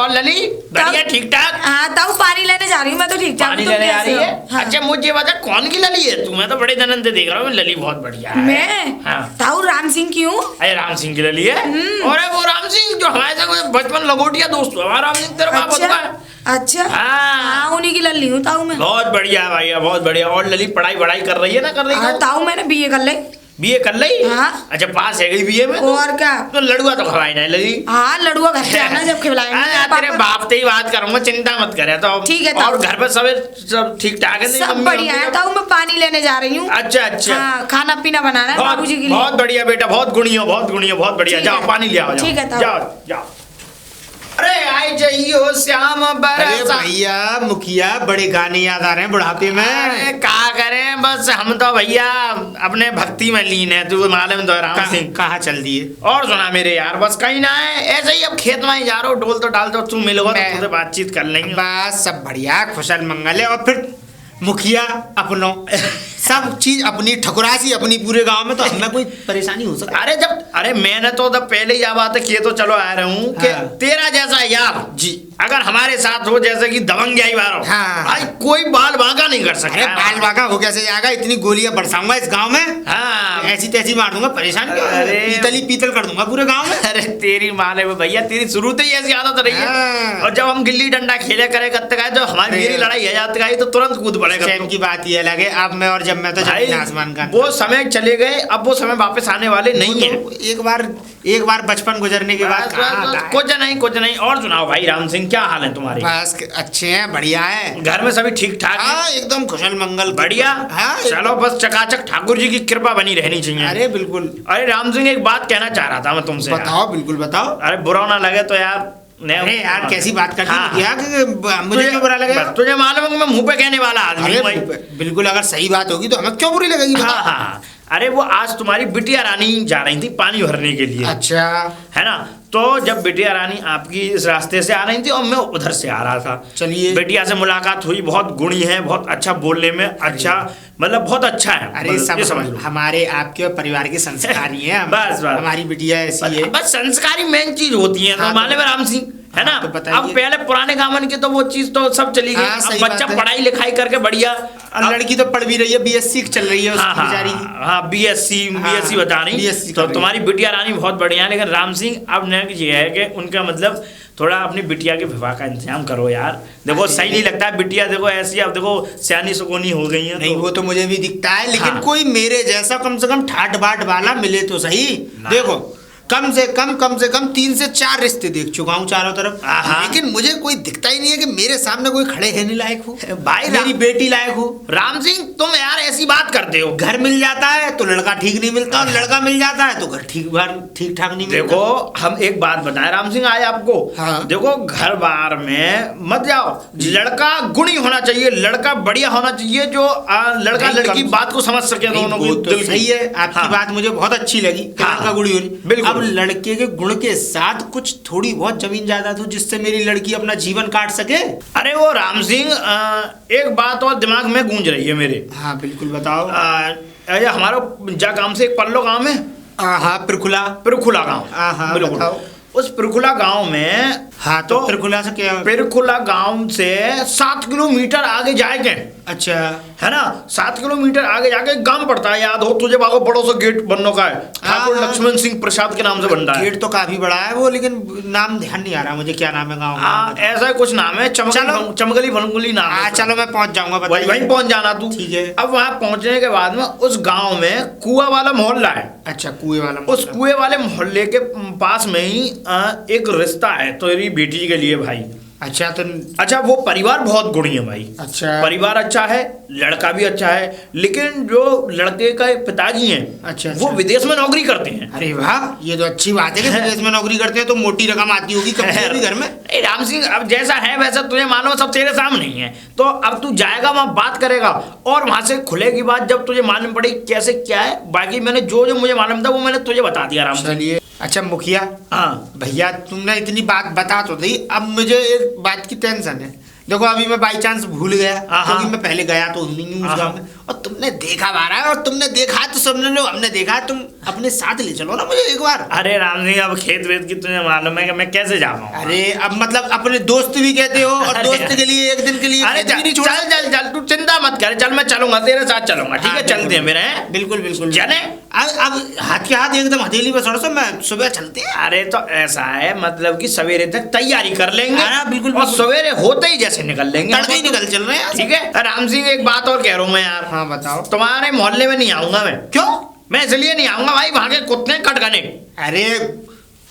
और लली बढ़िया ठीक ठाक। हाँ ताऊ पानी लेने जा रही हूँ मैं तो ठीक ठाक। पानी लेने जा रही है? हाँ। अच्छा मुझे बता कौन की लली है तू? मैं तो बड़े दिनों से देख रहा हूँ लली बहुत बढ़िया है। मैं हाँ। ताऊ राम सिंह की हूँ। अरे राम सिंह की लली है? अरे वो राम सिंह जो हमारे साथ बचपन लगोटिया दोस्त हुआ राम सिंह तेरा बाप होता है। अच्छा हाँ। हाँ उन्हीं की लल्ली हूँ ताऊ मैं। बहुत बढ़िया भैया बहुत बढ़िया। और लली पढ़ाई वढ़ाई कर रही है ना? कर रही है ताऊ मैंने बीए कर ली। बीए कर ली? हाँ। अच्छा पास है गई बीए में? और क्या तो लड़ुआ तो खवाई नहीं लगी? हाँ लड़ुआ घर पे आना जब खिलाएंगे। तेरे बाप से ही बात करूंगा चिंता मत करे। तो ठीक है और घर पर सब ठीक ठाक है? सब बढ़िया है ताऊ। मैं पानी लेने जा रही हूँ। अच्छा अच्छा हाँ, खाना पीना बनाना है बाबूजी के लिए। बहुत बढ़िया बेटा बहुत गुणी हो बहुत बढ़िया। जाओ पानी ले आओ। ठीक है जाओ जाओ। अरे आई जाइयो श्याम बरसा। भैया मुखिया बड़े गाने याद आ रहे हैं बुढ़ापे में। अरे क्या करें बस हम तो भैया अपने भक्ति में लीन है। तू मालूम तो राम सिंह कहाँ चल दिए? और सुना मेरे यार बस कहीं ना है ऐसे ही। अब खेत में ही जा रहा हूँ डोल तो डाल दो तू मिलोगा तो तुझसे बातचीत कर लेंगे। बस सब बढ़िया खुशल मंगल है। और फिर मुखिया अपनों सब चीज अपनी ठकुरासी अपनी पूरे गांव में तो हमें कोई परेशानी हो सकती? अरे मैंने तो तब पहले ही बात किए तो चलो आ रहा हूँ कि तेरा जैसा यार जी अगर हमारे साथ हो जैसे कि दबंग आई बार हाँ। कोई बाल बांका नहीं कर सकता। अरे बाल बांका हो कैसे जाएगा? इतनी गोलियां बरसाऊंगा इस गांव में। हाँ ऐसी तैसी मार दूंगा परेशान। अरे पीतल ही पीतल कर दूंगा पूरे गांव में। अरे तेरी माँ ने भैया तेरी शुरू से ही ऐसी आदत रही है। और जब हम गिल्ली डंडा खेले करे करते गए जब हमारी मेरी लड़ाई है जाती गई तो तुरंत कूद पड़ेगा। चैन की बात ये अलग है। अब मैं और जब मैं तो आसमान का वो समय चले गए। अब वो समय वापस आने वाले नहीं है। एक बार बचपन गुजरने के बाद कुछ नहीं। और सुनाओ भाई राम सिंह क्या हाल है तुम्हारे? बस अच्छे हैं बढ़िया है। घर में सभी ठीक ठाक है? हाँ एकदम कुशल मंगल बढ़िया। हाँ चलो बस चकाचक ठाकुर जी की कृपा बनी रहनी चाहिए। अरे बिल्कुल। अरे राम सिंह एक बात कहना चाह रहा था मैं तुमसे। बताओ बिल्कुल बताओ। अरे बुरा ना लगे तो यार। अरे यार कैसी बात करती हाँ। है कि मुझे क्यों बुरा लगेगा? तुझे मालूम है मैं मुंह पे कहने वाला आदमी हूं। बिल्कुल अगर सही बात होगी तो हमें क्यों बुरी लगेगी? हाँ हाँ। अरे वो आज तुम्हारी बिटिया रानी जा रही थी पानी भरने के लिए। अच्छा है ना? तो जब बिटिया रानी आपकी इस रास्ते से आ रही थी और मैं उधर से आ रहा था। चलिए बिटिया से मुलाकात हुई। बहुत गुणी है बहुत अच्छा बोलने में अच्छा मतलब बहुत अच्छा है। अरे सब समझ लो हमारे आपके परिवार के संस्कारी हैं। बस हमारी बिटिया ऐसी है। बस संस्कारी मेन चीज होती है। तो मालूम है राम सिंह है ना? तो अब पहले पुराने गामन की तो वो चीज तो सब चली गई। अब बच्चा पढ़ाई लिखाई करके बढ़िया। लड़की तो पढ़ भी रही है बीएससी चल रही है उसकी बेचारी की। हाँ बीएससी बता रही। तो तुम्हारी बिटिया रानी बहुत बढ़िया है। लेकिन राम सिंह अब ये है कि उनका मतलब थोड़ा अपनी बिटिया के विवाह का इंतजाम करो यार। देखो सही नहीं लगता है बिटिया देखो ऐसी अब देखो सियानी सुकोनी हो गई है। नहीं वो तो मुझे भी दिखता है लेकिन कोई मेरे जैसा कम से कम ठाट बाट वाला मिले तो सही। देखो कम से कम 3 से 4 रिश्ते देख चुका हूँ चारों तरफ। लेकिन मुझे कोई दिखता ही नहीं है कि मेरे सामने कोई खड़े रहने लायक हो। भाई मेरी बेटी लायक हो। राम सिंह तुम यार ऐसी बात करते हो। घर मिल जाता है तो लड़का ठीक नहीं मिलता और लड़का मिल जाता है तो घर ठीक ठाक नहीं मिलता। देखो हम एक बात बताएं राम सिंह आए आपको। देखो घर बार में मत जाओ। लड़का गुणी होना चाहिए। लड़का बढ़िया होना चाहिए जो लड़का लड़की बात को समझ सके दोनों को। सही है आपकी बात मुझे बहुत अच्छी लगी। लड़का गुणी होनी बिल्कुल। अब लड़के के गुण के साथ कुछ थोड़ी बहुत जमीन जायदाद हो जिससे मेरी लड़की अपना जीवन काट सके। अरे वो राम सिंह एक बात और दिमाग में गूंज रही है मेरे। हाँ बिल्कुल बताओ। हमारा जा गांव से एक पल्लो गांव में पिरखुला गांव। बताओ। उस पिरखुला गांव में हाँ तो पिरखुला से क्या? पिरखुला गांव से 7 किलोमीटर आगे जाएंगे। अच्छा है ना? 7 किलोमीटर आगे जाके गांव पड़ता है। याद हो तुझे बागो बड़ो सा गेट बनने का है। ठाकुर लक्ष्मण सिंह प्रसाद के नाम से बन रहा है। गेट तो काफी बड़ा है वो लेकिन नाम ध्यान नहीं आ रहा मुझे क्या नाम है गाँव का। ऐसा कुछ नाम है चमगली भनगुली नाम है। चलो मैं पहुंच जाऊंगा। वहीं पहुंच जाना तू। ठीक है। अब वहाँ पहुंचने के बाद में उस गाँव में कुआं वाला मोहल्ला है। अच्छा कुएं वाला। उस कुएं वाले मोहल्ले के पास में ही एक रिश्ता है तेरी बेटी के लिए भाई। अच्छा तो अच्छा वो परिवार बहुत गुणी है भाई। अच्छा परिवार अच्छा है लड़का भी अच्छा है लेकिन जो लड़के का पिताजी हैं अच्छा वो विदेश में नौकरी करते हैं। अरे वाह ये तो अच्छी बात है कि विदेश में नौकरी करते हैं तो मोटी रकम आती होगी कभी घर में। राम सिंह अब जैसा है वैसा तुझे मालूम सब तेरे सामने ही है। तो अब तू जाएगा वहाँ बात करेगा और वहाँ से खुलेगी बात जब तुझे मालूम पड़े कैसे क्या है। बाकी मैंने जो मुझे मालूम था वो मैंने तुझे बता दिया राम सिंह। अच्छा मुखिया। हाँ भैया तुमने इतनी बात बता तो दी। अब मुझे एक बात की टेंशन है। देखो अभी मैं बाई चांस भूल गया क्योंकि मैं पहले गया तो नहीं हूँ उस गाँव में और तुमने देखा बारा और तुमने देखा है तो समझ लो हमने देखा है, तुम अपने साथ ले चलो ना मुझे एक बार। अरे राम सिंह, अब खेत वेत की तुझे मालूम है कि मैं कैसे जा पाऊँ? अरे अब मतलब अपने दोस्त भी कहते हो और दोस्त के लिए एक दिन के लिए अरे चल चल चल, तू चिंता मत कर, चल मैं चलूंगा तेरे साथ चलूंगा, ठीक है? चलते हैं मेरे। बिल्कुल बिल्कुल चले। अब हाथ के हाथ एकदम हथेली पे सड़ो, मैं सुबह चलते हैं। अरे तो ऐसा है मतलब कि सवेरे तक तैयारी कर लेंगे। बिल्कुल और सवेरे होते ही जैसे निकल लेंगे, तड़के ही निकल चल रहे हैं। ठीक है राम सिंह, एक बात और कह रहा हूँ मैं यार। हाँ बताओ। तुम्हारे मोहल्ले में नहीं आऊंगा मैं। क्यों? मैं इसलिए नहीं आऊंगा भाई, वहां के कुत्ते कटकने। अरे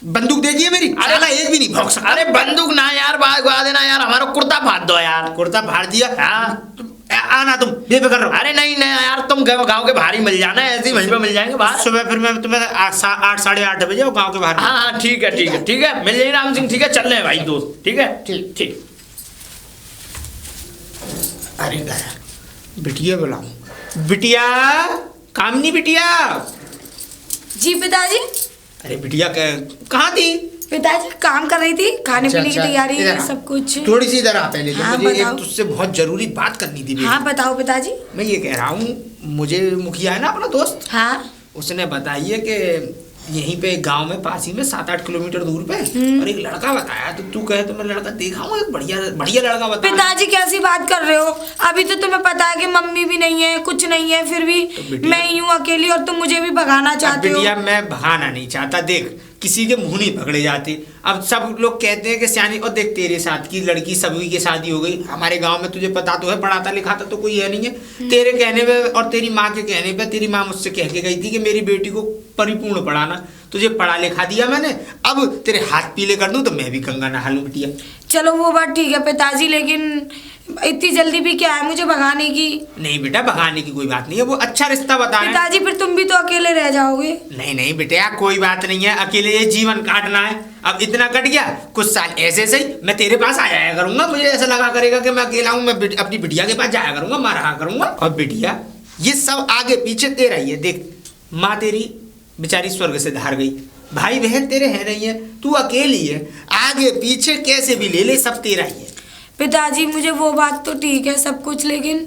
बंदूक दे दी है मेरी। अरे ना एक भी नहीं भौंक सकता। अरे बंदूक ना यार, बात देना यार, हमारा कुर्ता फाड़ दो यार। कुर्ता फाड़ दिया? हाँ आना तुम बेफिक्र रहो। अरे नहीं नहीं यार, तुम गांव के बाहर ही मिल जाना, ऐसे ही वहीं पे मिल जाएंगे बाहर। सुबह फिर मैं तुम्हें 8 साढ़े 8 बजे गांव के बाहर। हाँ हाँ ठीक है ठीक है ठीक है, मिल जाइए राम सिंह, ठीक है? चल रहे हैं भाई दोस्त, ठीक है? ठीक ठीक। अरे गया बिटिया बुलाऊं। बिटिया, कामनी बिटिया। जी पिताजी। अरे बिटिया कहाँ थी? पिताजी काम कर रही थी, खाने पीने की तैयारी सब कुछ। थोड़ी सी इधर आ पहले। हाँ, मुझे एक बताओ। तुझसे बहुत जरूरी बात करनी थी। हाँ बताओ पिताजी। मैं ये कह रहा हूँ, मुझे मुखिया है ना अपना दोस्त, हाँ उसने बताई है कि यहीं पे गांव में पास ही में 7-8 किलोमीटर दूर पे और एक लड़का बताया, तो तू कहे तो मैं लड़का देखा हूँ, एक बढ़िया बढ़िया लड़का बताया। पिताजी कैसी बात कर रहे हो? अभी तो तुम्हें पता है कि मम्मी भी नहीं है, कुछ नहीं है, फिर भी तो मैं ही हूँ अकेली और तुम मुझे भी भगाना चाहते हो। बिटिया मैं भगाना नहीं चाहता, देख किसी के मुंह नहीं पकड़े जाते। अब सब लोग कहते हैं कि सियानी, और देख तेरे साथ की लड़की सभी की शादी हो गई हमारे गांव में, तुझे पता तो है, पढ़ाता लिखाता तो कोई है नहीं है। तेरे कहने पे और तेरी माँ के कहने पे, तेरी माँ मुझसे कह के गई थी कि मेरी बेटी को परिपूर्ण पढ़ाना, तुझे पढ़ा लिखा दिया मैंने, अब तेरे हाथ पीले कर दूं तो मैं भी गंगा नहा लूं बिटिया। चलो वो बात ठीक है पिताजी, लेकिन इतनी जल्दी भी क्या है मुझे भगाने की? नहीं बेटा, भगाने की कोई बात नहीं है, वो अच्छा रिश्ता बता रहे हैं। पिताजी फिर तुम भी तो अकेले रह जाओगे। नहीं नहीं बेटा, कोई बात नहीं है, अकेले ये जीवन काटना है। अब इतना कट गया, कुछ साल ऐसे से ही मैं तेरे पास आ जाया करूंगा, मुझे ऐसा लगा करेगा कि मैं अकेला हूँ, मैं अपनी बिटिया के पास जाया करूंगा, मैं रहा करूंगा। और बिटिया ये सब आगे पीछे तेरा ही है। देख माँ तेरी बेचारी स्वर्ग से धार गई, भाई बहन तेरे है नहीं है, तू अकेली है, आगे पीछे कैसे भी ले ले सब तेरा ही है। पिताजी मुझे वो बात तो ठीक है सब कुछ, लेकिन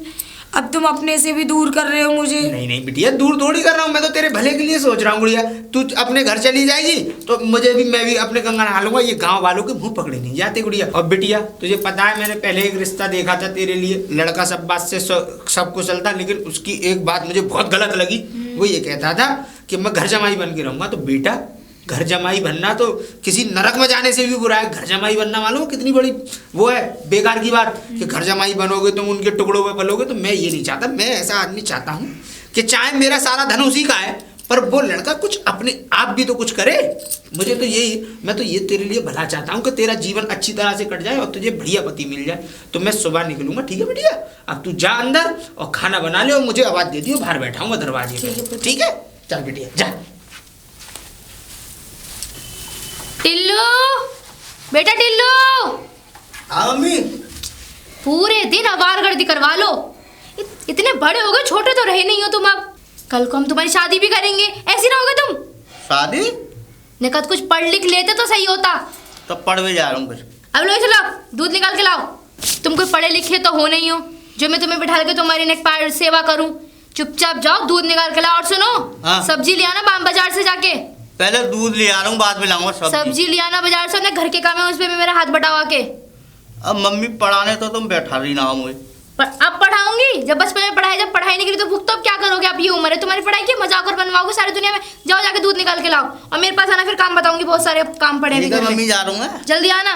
अब तुम अपने से भी दूर कर रहे हो मुझे। नहीं नहीं बिटिया, दूर थोड़ी कर रहा हूँ, मैं तो तेरे भले के लिए सोच रहा हूँ गुड़िया। तू अपने घर चली जाएगी तो मैं भी अपने गंगा नहा लूंगा, ये गांव वालों के मुंह पकड़े नहीं जाते गुड़िया। और बिटिया तुझे पता है मैंने पहले एक रिश्ता देखा था तेरे लिए, लड़का सब बात से सब कुछ चलता, लेकिन उसकी एक बात मुझे बहुत गलत लगी। वो ये कहता था कि मैं घर जमाई बन के रहूंगा। तो बेटा घर जमाई बनना तो किसी नरक में जाने से भी बुरा है, घर जमाई बनना मालूम कितनी बड़ी वो है बेकार की बात कि घर जमाई बनोगे तुम उनके टुकड़ों पे पलोगे। तो मैं ये नहीं चाहता, मैं ऐसा आदमी चाहता हूँ कि चाहे मेरा सारा धन उसी का है पर वो लड़का कुछ अपने आप भी तो कुछ करे। मुझे तो यही, मैं तो ये तेरे लिए भला चाहता हूँ कि तेरा जीवन अच्छी तरह से कट जाए और तुझे बढ़िया पति मिल जाए। तो मैं सुबह निकलूंगा, ठीक है बिटिया? अब तू जा अंदर और खाना बना ले और मुझे आवाज दे दियो, बाहर बैठा हूँ दरवाजे पे, ठीक है? चल बिटिया जा। टिल्लू, बेटा टिल्लू। मम्मी पूरे दिन आवारगर्दी करवा लो, इतने बड़े हो गए, छोटे तो रहे नहीं हो तुम। अब कल को हम तुम्हारी शादी भी करेंगे, ऐसी रहोगे तुम? शादी? निकट कुछ पढ़ लिख लेते तो सही होता। तो पढ़ भी जा रहा हूँ। अब लो चलो दूध निकाल के लाओ। तुम कोई पढ़े लिखे तो हो नहीं हो जो मैं तुम्हें बिठा के तुम्हारी नेक पार सेवा करूं। चुपचाप जाओ दूध निकाल के लाओ। और सुनो, हाँ? सब्जी ले आना बाम बाजार से जाके। पहले दूध ले आ रहा हूँ, बाद में लाऊंगा सब्जी ले आना बाजार से, अपने घर के काम है उस पे मेरा हाथ बटावा के। अब मम्मी पढ़ाने तो तुम बैठा रही ना हो मुझे। पर अब पढ़ाऊंगी, जब बचपन में पढ़ाई, जब पढ़ाई नहीं करी तो भुगतो। अब क्या करोगे? अब ये उम्र है तुम्हारी पढ़ाई की, मजाक और बनवाओगे सारी दुनिया में। जाओ जाके दूध निकाल के लाओ और मेरे पास आना, फिर काम बताऊंगी, बहुत सारे काम पड़े हैं। मम्मी जा रहा हूँ, जल्दी आना।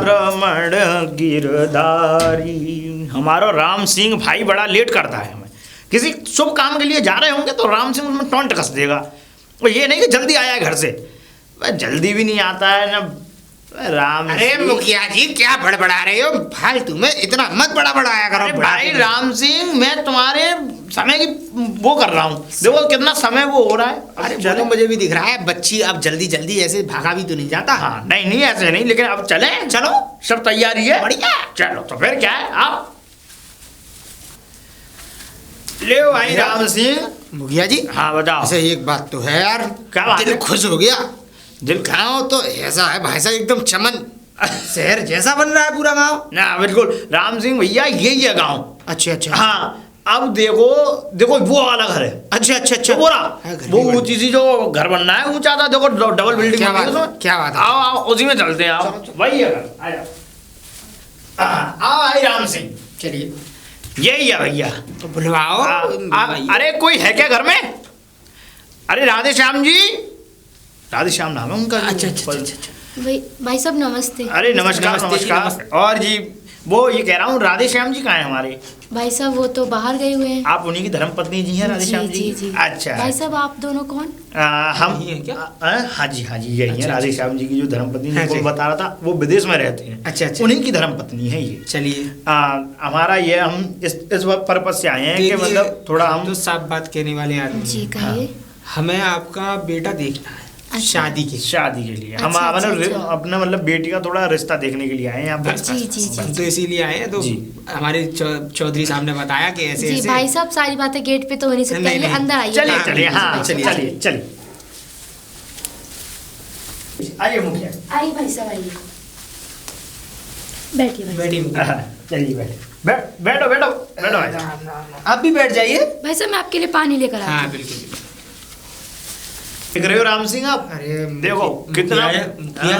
रमण गिरधारी, हमारा राम सिंह भाई बड़ा लेट करता है। हमें किसी शुभ काम के लिए जा रहे होंगे तो राम सिंह उसमें टोंट कस देगा। वो ये नहीं कि जल्दी आया है घर से, वह जल्दी भी नहीं आता है ना राम। अरे मुखिया जी क्या बड़बड़ा रहे हो फालतू में, इतना मत बड़बड़ाया करो। अरे भाई राम सिंह, मैं तुम्हारे समय की वो कर रहा हूँ, देखो कितना समय वो हो रहा है। अरे चलो मुझे भी दिख रहा है, बच्ची अब जल्दी जल्दी ऐसे भागा भी तो नहीं जाता। हाँ नहीं नहीं ऐसे नहीं, लेकिन अब चले, चलो सब तैयारी है, बढ़िया। चलो तो फिर क्या है, आप ले भाई राम सिंह। मुखिया जी हाँ बताओ। ऐसे एक बात तो है यार, क्या बात दिल है? खुश हो गया। दिल गाँव तो ऐसा है भाई साहब, एकदम चमन शहर जैसा बन रहा है पूरा गांव। ना बिल्कुल राम सिंह भैया यही है गाँव। अच्छा अच्छा। हाँ अब देखो देखो वो वाला घर है। अच्छा अच्छा अच्छा। वो हाँ, घर वो भी ऊंची सी जो घर बनना है ऊंचा था, देखो डबल बिल्डिंग। क्या बात है, क्या बात है। आओ आओ उसी में चलते हैं। आओ वही है घर, आ जाओ। आओ आई राम सिंह, चलिए यही है भैया। तो बुलवाओ। अरे कोई है क्या घर में? अरे राधे श्याम जी, राधे श्याम नाम है उनका। अच्छा अच्छा अच्छा। भाई साहब नमस्ते। अरे नमस्कार नमस्ते जी, नमस्कार। और जी वो ये कह रहा हूँ राधे श्याम जी कहाँ हैं हमारे? भाई साहब वो तो बाहर गए हुए हैं। आप उन्हीं की धर्मपत्नी जी हैं राधे श्याम जी? अच्छा भाई साहब आप दोनों कौन? हम यही हैं क्या? हाँ जी यही है। अच्छा, राधे श्याम जी की जो धर्मपत्नी हाँ जिनको जी। बता रहा था वो विदेश में रहते हैं। अच्छा अच्छा। उन्हीं की धर्मपत्नी है ये। चलिए हमारा ये हम इस पर्पज से आए हैं कि देखिए, मतलब थोड़ा हम तो साफ बात कहने वाले आदमी जी हैं। कहिए। हमें आपका बेटा देखना है अच्छा। शादी के। शादी के लिए हम अच्छा, अच्छा। अपना मतलब बेटी का थोड़ा रिश्ता देखने के लिए आए हैं यहाँ पे। जी जी जी हम तो इसीलिए आए हैं। तो जी। हमारे चौधरी साहब ने बताया कि ऐसे जी ऐसे। भाई साहब सारी बातें गेट पे तो हो नहीं सकती, नहीं, पहले नहीं। अंदर आइए। चलिए हाँ, चलिए हाँ चलिए, चलिए चलिए आइए मुखिया। आइए भाई साहब आइए, बैठिए भाई। बैठिए चलिए बैठो बैठो बैठो भाई साहब। आप भी बैठ जाइए। भाई साहब मैं आपके लिए पानी लेकर आई हाँ हूँ। बिल्कुल। देख रहे हो राम सिंह आप? अरे देखो कितना मुखिया,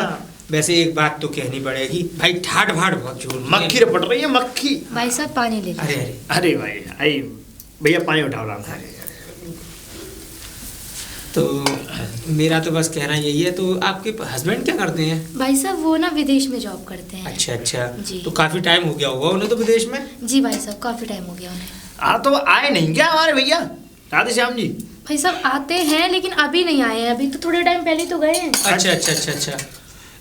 वैसे एक बात तो कहनी पड़ेगी भाई, ठाट भाट बहुत जोर में। मक्खी रपट रही है मक्खी। भाई साहब पानी ले अरे लीजिए। अरे अरे भाई आई भैया पानी उठाओ राम सिंह। तो मेरा तो बस कहना यही है। तो आपके हस्बैंड क्या करते हैं? भाई साहब वो ना विदेश में जॉब करते हैं। अच्छा अच्छा। जी। तो काफी टाइम हो गया होगा उन्हें तो विदेश में। जी भाई साहब काफी टाइम हो गया उन्हें। हाँ तो आए नहीं क्या हमारे भैया राधे श्याम जी? भाई साहब आते हैं लेकिन अभी नहीं आए हैं, अभी तो थोड़े टाइम पहले तो गए हैं। अच्छा अच्छा अच्छा अच्छा।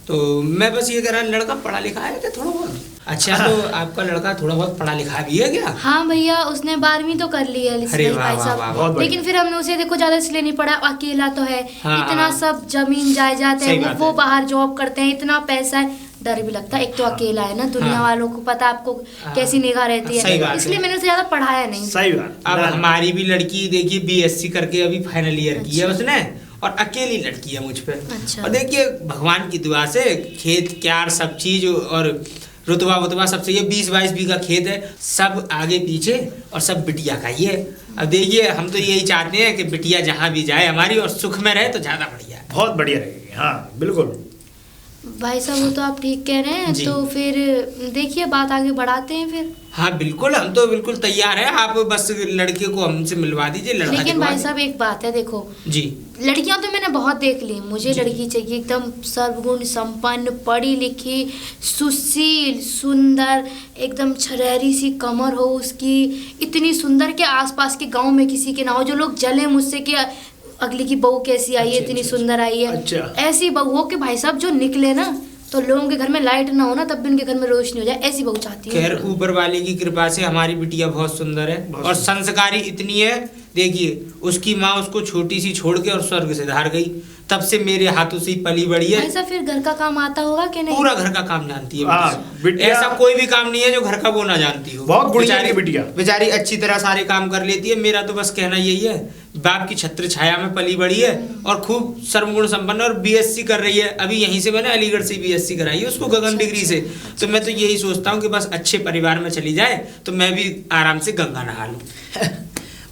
तो मैं बस ये कह रहा, लड़का पढ़ा लिखा है क्या थोड़ा बहुत? अच्छा तो आपका लड़का थोड़ा बहुत पढ़ा लिखा भी है क्या? हाँ भैया उसने 12वीं तो कर ली है अरे वाह, भाई वाह, साहब। वाह, बहुत बढ़िया। लेकिन फिर हमने उसे देखो ज्यादा इसलिए नहीं पढ़ा, अकेला तो है। हाँ, इतना हाँ। सब जमीन जायदाद सही है, बात वो है। बाहर जॉब करते हैं, इतना पैसा है, डर भी लगता है। एक तो अकेला है ना, दुनिया हाँ। वालों को पता आपको हाँ। कैसी निगाह रहती सही बात है, है। इसलिए मैंने उसे ज्यादा पढ़ाया नहीं। सही बात। अब ना, ना। हमारी भी लड़की देखिए BSc करके अभी फाइनल ईयर की है अच्छा। उसने, और अकेली लड़की है मुझ पे। अच्छा। और देखिए भगवान की दुआ से खेत क्यार सब चीज और रुतबा वुतबा सब चाहिए। 20-22 बीघा खेत है, सब आगे पीछे, और सब बिटिया का ही है। अब देखिए हम तो यही चाहते हैं कि बिटिया जहाँ भी जाए हमारी और सुख में रहे तो ज्यादा बढ़िया है। बहुत बढ़िया रहेगी। हाँ बिल्कुल। भाई साहब वो तो आप ठीक कह रहे हैं। जी। तो फिर देखिए बात आगे बढ़ाते हैं फिर। हाँ बिल्कुल, हम तो बिल्कुल तैयार हैं। आप बस लड़के को हमसे मिलवा दीजिए, लड़का लेकिन दिखवा भाई दीजिए। साहब एक बात है, देखो जी लड़कियां तो मैंने बहुत देख ली, मुझे जी। लड़की चाहिए एकदम सर्वगुण संपन्न, पढ़ी लिखी, सुशील, सुंदर, एकदम छरेरी सी कमर हो उसकी, इतनी सुंदर के आसपास के गांव में किसी के ना हो, जो लोग जले मुझसे कि अगली की बहू कैसी आई है, अच्छा, इतनी अच्छा, सुंदर आई है। अच्छा। ऐसी बहू हो कि भाई साहब जो निकले ना तो लोगों के घर में लाइट ना हो ना तब भी उनके घर में रोशनी हो जाए, ऐसी बहू चाहती खैर है। ऊपर वाले की कृपा से हमारी बिटिया बहुत सुंदर है और संस्कारी इतनी है। देखिए उसकी माँ उसको छोटी सी छोड़ के और स्वर्ग से धार गई, तब से मेरे हाथों से ही पली बड़ी है। भाई साहब फिर घर का काम आता होगा कि नहीं? पूरा घर का काम जानती है हाँ, बिटिया- ऐसा कोई भी काम नहीं है जो घर का वो ना जानती हो। बहुत गुणिया बेचारी- की बिटिया। बेचारी अच्छी तरह सारे काम कर लेती है। मेरा तो बस कहना यही है, बाप की छत्र छाया में पली बड़ी है और खूब सर्वगुण संपन्न, और BSc कर रही है। अभी यहीं से मैंने अलीगढ़ से BSc कराई है उसको गगन डिग्री से। तो मैं तो यही सोचता हूँ कि बस अच्छे परिवार में चली जाए तो मैं भी आराम से गंगा नहा लूँ।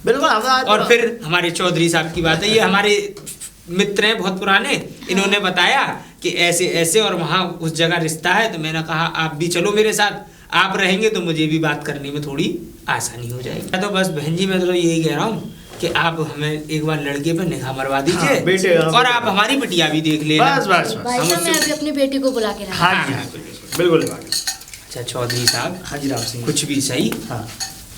बिल्कुल। और फिर हमारे चौधरी साहब की बात है, ये हमारे मित्र हैं बहुत पुराने, इन्होंने बताया कि ऐसे ऐसे और वहाँ उस जगह रिश्ता है। तो मैंने कहा आप भी चलो मेरे साथ, आप रहेंगे तो मुझे भी बात करने में थोड़ी आसानी हो जाएगी। मैं तो बस बहन जी मैं तो यही कह रहा हूँ कि आप हमें एक बार लड़के पे निगाह मरवा दीजिए। हाँ, बेटे, हाँ, और बेटे। आप हमारी बिटिया भी देख लेना। बस बस बस। भाई साहब मैं अभी अपनी बेटी को बुला के रहा हाँ जी हाँ, हाँ बिल्कुल। अच्छा चौधरी साहब, हाँ जी राम सिंह। कुछ भी सही, हाँ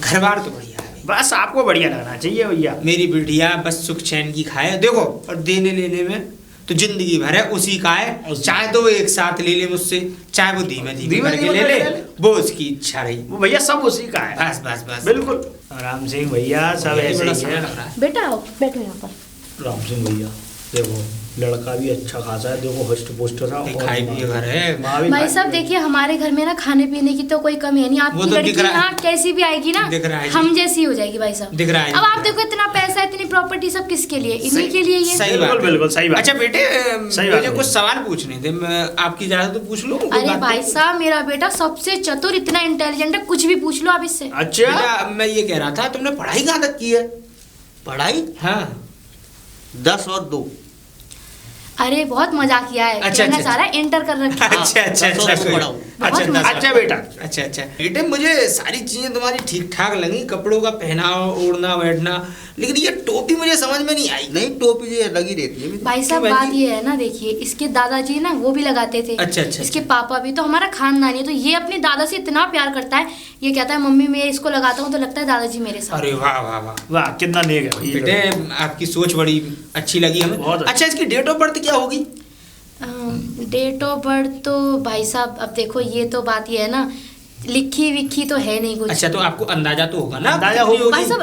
घर बार तो बढ़िया है। बस आपको बढ़िया लगना चाहिए भैया। मेरी बिटिया बस सुख चैन की खाए। देखो और देने लेने में तो जिंदगी भर है उसी का है। चाहे तो वो एक साथ ले ले मुझसे, चाहे वो धीमे धीमे करके ले ले, वो उसकी इच्छा रही। वो भैया सब उसी का है। बस बस बस बिल्कुल। राम सिंह भैया सब यही ऐसे बड़ा ही समय है। लग रहा है। बेटा आओ बैठो यहाँ पर। राम सिंह भैया देखो लड़का भी अच्छा खासा है, देखो हष्ट पुष्ट था, खाई पिए घर है। माँ भी भाई खाई साहब पिए। देखिए हमारे घर में ना खाने पीने की तो कोई कमी है नहीं। वो आपकी तो लड़की दिख रहा है। यहाँ कैसी भी आएगी ना, दिख रहा है जी। हम जैसी हो जाएगी भाई साहब। दिख रहा है, अब दिख आप रहा देखो इतना पैसा इतनी प्रॉपर्टी सब किसके लिए, इन्हीं के लिए ये। सही बिल्कुल बात है। बिल्कुल सही बात। अच्छा बेटे, सही बात मुझे है। कुछ सवाल पूछने थे, मैं आपकी इजाजत तो पूछ लूं? कोई अरे बात भाई तो- साहब मेरा बेटा सबसे चतुर, इतना इंटेलिजेंट है, कुछ भी पूछ लो आप इससे। अच्छा बेटा मैं ये कह रहा था, तुमने पढ़ाई कहाँ तक की है? पढ़ाई हाँ 10 और 2। अरे बहुत मजाक किया है, अच्छा, कहना अच्छा, चाह रहा है इंटर कर रखी है। अच्छा अच्छा दस और अच्छा दो पढ़ाओ। अच्छा बहुत अच्छा बेटा। अच्छा अच्छा बेटे, मुझे सारी चीजें तुम्हारी ठीक ठाक लगी, कपड़ों का पहनाव, ओढ़ना बैठना, लेकिन ये टोपी मुझे समझ में नहीं आई। नहीं टोपी ये लगी रहती है। भाई साहब क्यों बात बहन जी? ये है ना, देखिए इसके दादाजी ना वो भी लगाते थे। अच्छा, अच्छा, इसके अच्छा। पापा भी, तो हमारा खानदानी है, तो ये अपने दादा से इतना प्यार करता है, ये कहता है मम्मी मैं इसको लगाता हूँ तो लगता है दादाजी मेरे साथ। अरे वाह वाह वाह वाह कितना नेक है भाई। बेटे, आपकी सोच बड़ी अच्छी लगी हमें। बहुत अच्छा, इसकी डेट ऑफ बर्थ क्या होगी? डेट ऑफ बर्थ तो भाई साहब अब देखो ये तो बात ये है ना, लिखी विखी तो है नहीं कुछ। अच्छा, तो आपको अंदाजा तो होगा ना? अंदाजा कितनी होगा। भाई साहब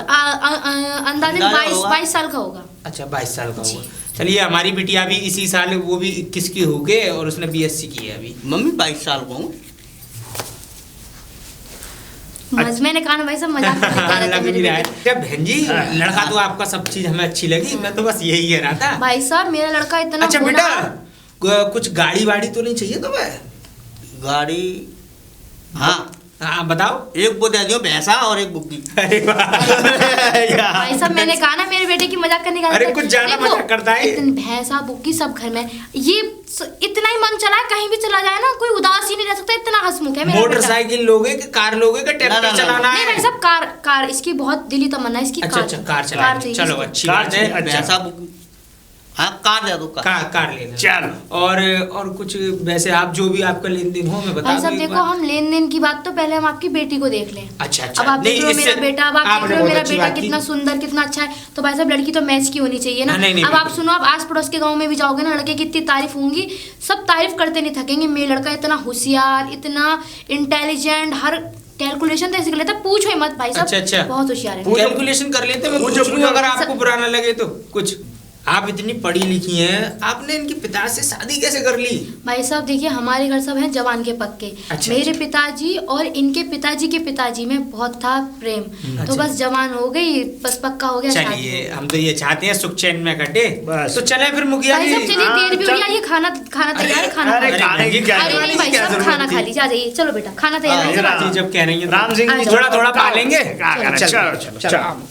अंदाजन अंदाजा 22 होगा। 22 साल का होगा। अच्छा 22 साल का होगा। चलिए, हमारी बिटिया भी इसी साल, वो भी 21 की हो गए और उसने BSc की है अभी। मम्मी 22 साल का हूँ। मैंने कहा ना भाई साहब मजाक कर रहा था लग मेरे भी रहा है। बेटे। क्या बहन जी, लड़का तो आपका सब चीज हमें अच्छी लगी, मैं तो बस यही कह रहा था। भाई साहब मेरा लड़का इतना अच्छा होनहार- बेटा, कुछ गाड़ी वाड़ी तो नहीं चाहिए तुम्हें? गाड़ी हाँ हाँ बताओ। एक वो दे दियो भैंसा और एक बुग्गी। अरे वाह भाई साहब मैंने कहा ना मेरे बेटे की मजाक करने का। अरे कुछ ज्यादा देखो, मजाक करता है। इतनी भैंसा बुग्गी सब घर में, ये इतना ही मन चला है, कहीं भी चला जाए ना कोई उदास ही नहीं रह सकता, इतना हंसमुख है मेरा बेटा। मोटरसाइकिल लोगे कि कार लोगे कि ना, ट्रैक्टर ना, ना। चलाना नहीं है? भाई साहब कार इसकी बहुत दिली तमन्ना है, इसकी अच्छा अच्छा, कार चलानी है। चलो इसको। अच्छी कार बात है। चाहिए। अच्छा। भैंसा बुग्गी। हाँ कार दे दो कार। कार लेना। चलो। और कुछ वैसे आप जो भी आपका लेन देन हो मैं बता भाई दूं साहब एक देखो, बार। हम लेन देन की बात तो पहले हम आपकी बेटी को देख लें। अच्छा अच्छा, अब आप देख नहीं, रहे हो मेरा इससे- बेटा, अब आप देख आपने रहे हो बहुत मेरा अच्छी बेटा बात की। कितना सुंदर कितना अच्छा है, तो भाई साहब लड़की तो मैच की होनी चाहिए ना। हाँ, नहीं, अब आप बिल्कुल। सुनो, आप आस पड़ोस के गांव में भी जाओगे ना, लड़के की इतनी तारीफ होंगी, सब तारीफ करते नहीं थकेंगे, मेरा लड़का इतना होशियार, इतना इंटेलिजेंट, हर कैलकुलेशन तो ऐसे कर लेता है, पूछो ही मत भाई साहब। अच्छा, अच्छा। बहुत होशियार है। कैलकुलेशन कर लेते मैं पूछो, पूछ लूं अगर पूछो। आपको बुरा ना लगे तो। कुछ आप इतनी पढ़ी लिखी हैं, आपने इनके पिता से शादी कैसे कर ली? भाई साहब देखिए हमारे घर सब हैं जवान के पक्के। अच्छा, मेरे अच्छा। पिताजी और इनके पिताजी के पिताजी में बहुत था प्रेम, तो अच्छा। बस जवान हो गई, बस पक्का हो गया शादी। चलिए, हम तो ये चाहते हैं सुख चैन में कटे। बस। तो चले फिर मुखिया भाई जी। साहब चलिए, हाँ, देर भी हो चल। रही है, ये खाना खाना तैयार है, खाना अरे खा लो। खाने की क्या अरे जरूरत नहीं थी, भाई क्या साहब जरूरत खाना थी? खा लीजिए, आ जाइए, चलो बेटा खाना तैयार हाँ, है, चलो। जी जब कह रही हैं तो। राम सिंह जी चलो। थोड़ा थोड़ा पा लेंगे। चलो चलो चलो।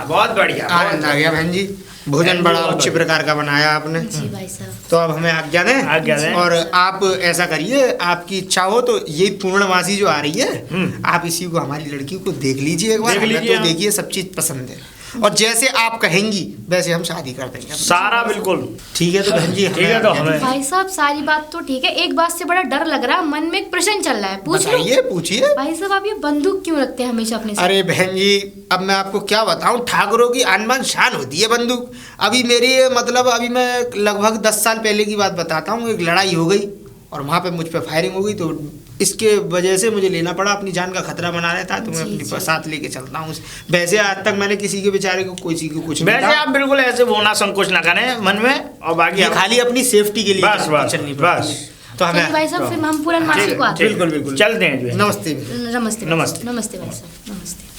बहुत बढ़िया। आनंद आ गया बहन जी, भोजन बड़ा अच्छे प्रकार का बनाया आपने। जी भाई साहब। तो अब हमें आज्ञा दें। आज्ञा दें। और आप ऐसा करिए, आपकी इच्छा हो तो ये पूर्णमासी जो आ रही है, आप इसी को, हमारी लड़की को देख लीजिए एक बार। देख हमें लीजिए तो आप। देखिए सब चीज पसंद है, और जैसे आप कहेंगी वैसे हम शादी कर देंगे। सारा बिल्कुल ठीक है तो बहन जी, ठीक है तो हमें भाई साहब सारी बात तो ठीक है, एक बात से बड़ा डर लग रहा है, मन में एक प्रश्न चल रहा है, पूछ लो। बताइए, पूछिए। भाई साहब आप ये बंदूक क्यों रखते हैं हमेशा अपने साथ? अरे बहन जी, अब मैं आपको क्या बताऊं, ठाकुरों की आन बान शान होती है बंदूक। अभी मेरी मतलब अभी मैं लगभग 10 साल पहले की बात बताता हूँ, एक लड़ाई हो गई और वहाँ पे मुझ पे फायरिंग हो गई, तो इसके वजह से मुझे लेना पड़ा, अपनी जान का खतरा बना रहता है, तो मैं जी, अपने जी। साथ लेके चलता हूँ। वैसे आज तक मैंने किसी के बेचारे को कोई चीज को कुछ नहीं वैसे कहा। आप बिल्कुल ऐसे होना संकोच ना करें मन में, और बाकी ये हम- खाली अपनी सेफ्टी के लिए बस बस चलनी पड़ती बस है। तो चलिए हमें भाई साहब फिर हम पूरनमासी को आते हैं। बिल्कुल बिल्कुल चलते हैं जो है। नमस्ते। नमस्ते भाई नमस्ते। साहब, नमस्ते भाई साहब, नमस्ते।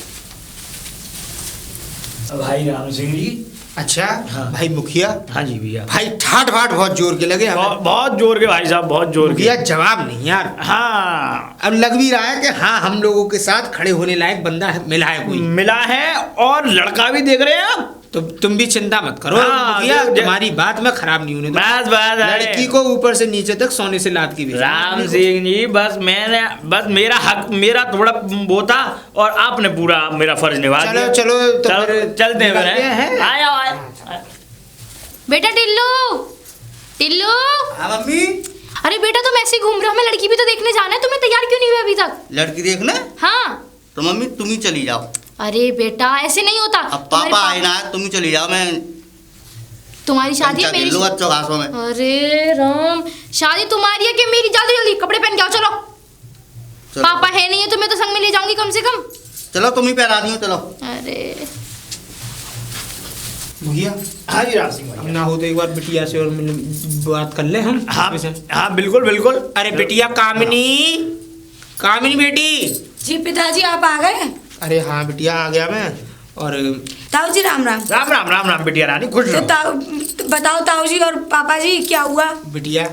भाई राम सिंह जी। अच्छा हाँ। भाई मुखिया, हाँ जी भैया। भाई ठाठ बाट बहुत जोर के लगे हमें। बहुत जोर के भाई साहब, बहुत जोर के। मुखिया जवाब नहीं यार। हाँ अब लग भी रहा है कि हाँ, हम लोगों के साथ खड़े होने लायक बंदा मिला है कोई। मिला है, और लड़का भी देख रहे हैं आप। तो तुम भी चिंता मत करो हाँ, मुखिया, जो- तुम्हारी बात में खराब नहीं होने दूंगा। बस बस अरे। लड़की को ऊपर से नीचे तक सोने से लाद की भेजना। राम सिंह जी, बस मेरा हक, मेरा थोड़ा वो था, और आपने पूरा मेरा फर्ज निभा चलो दिया। चलो तो चलो, फिर चलते हैं निकलते हैं। फिर। आया बेटा टिल्लू, टिल्लू। हाँ मम्मी, अरे बेटा तुम ऐसे ही घूम रहे हो, हमें लड़की भी तो देखने जाना है, तुम्हें तैयार क्यों नहीं हुए अभी तक? लड़की देखना है? हाँ। तो मम्मी तुम ही चली जाओ। अरे बेटा ऐसे नहीं होता। अब तुम्हारे पापा आए ना, तुम ही चली जाओ। मैं तुम्हारी शादी है, मेरी लो अच्छो घासों में। अरे राम, शादी तुम्हारी है कि मेरी? जल्दी जल्दी कपड़े पहन के आओ, चलो। चलो। पापा है नहीं है तो मैं तो संग में ले जाऊंगी कम से कम। चलो तुम ही पहरा दियो, चलो। अरे भैया हाँ जी राम सिंह अब भैया। ना हो तो एक बार बिटिया से और बात कर ले हम। हाँ हाँ बिल्कुल बिल्कुल। अरे बिटिया कामिनी, कामिनी बेटी। जी पिताजी आप आ गए? अरे हाँ बिटिया आ गया मैं। और ताऊ जी राम राम। राम राम राम राम बिटिया रानी, खुश तो रहो। बताओ ताऊ जी और पापा जी क्या हुआ? बिटिया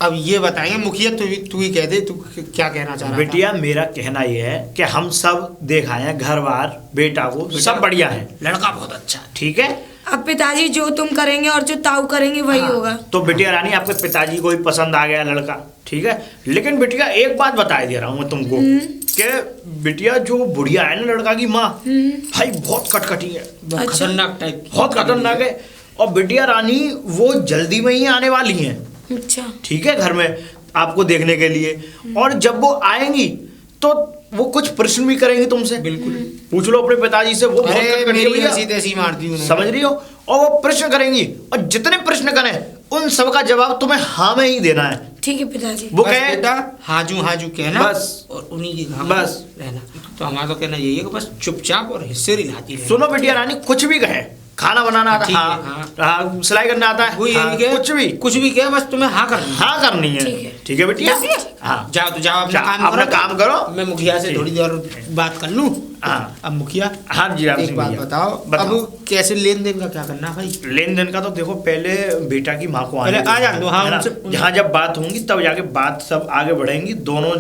अब ये बताएंगे, मुखिया तू ही कह दे, तू क्या कहना चाह रहा था? बिटिया मेरा कहना ये है कि हम सब देखा है घर बार बेटा को सब बढ़िया है, लड़का बहुत अच्छा है। ठीक है। अब पिताजी जो तुम करेंगे और जो ताऊ करेंगे वही होगा। तो बिटिया रानी आपके पिताजी को ही पसंद आ गया लड़का, ठीक है। लेकिन बिटिया एक बात बता दे रहा हूँ मैं तुमको कि बिटिया जो बुढ़िया है ना लड़का की माँ, भाई बहुत कटकटी है, बहुत खतरनाक टाइप, बहुत खतरनाक है। और बिटिया रानी वो जल्दी में ही आने वाली हैं, अच्छा ठीक है, घर में आपको देखने के लिए। और जब वो आएंगी तो वो कुछ प्रश्न भी करेंगी तुमसे, बिल्कुल पूछ लो अपने पिताजी से, वो बहुत कटकटी है भैया, तैसी मारती हूँ, समझ रही हो। और वो प्रश्न करेंगी और जितने प्रश्न करें उन सब का जवाब तुम्हें हाँ में ही देना है, ठीक है पिताजी। वो बस कहे बेटा हाजू हाजू कहना बस, और उन्हीं की बस रहना। तो हमारा तो कहना यही है कि बस चुपचाप और हिस्से रिलाती रहे। सुनो बिटिया रानी, कुछ भी कहे, खाना बनाना आता ठीक है, है, हाँ, सिलाई करना आता है, हाँ, कुछ भी कहे, बस तुम्हें हाँ करनी है। हाँ करनी है, ठीक है बिटिया। हाँ जाओ तो जाओ अपना अपना काम करो। मैं मुखिया से थोड़ी देर बात कर लूँ। हाँ अब मुखिया हाँ जी राम एक सिंह बात भैया, बताओ, अब कैसे लेन देन का क्या करना भाई? लेन देन का तो देखो पहले बेटा की माँ को पहले आ जान दो, हाँ, है ना? उनसे- जहाँ जब बात होंगी तब जाके बात सब आगे बढ़ेंगी, दोनों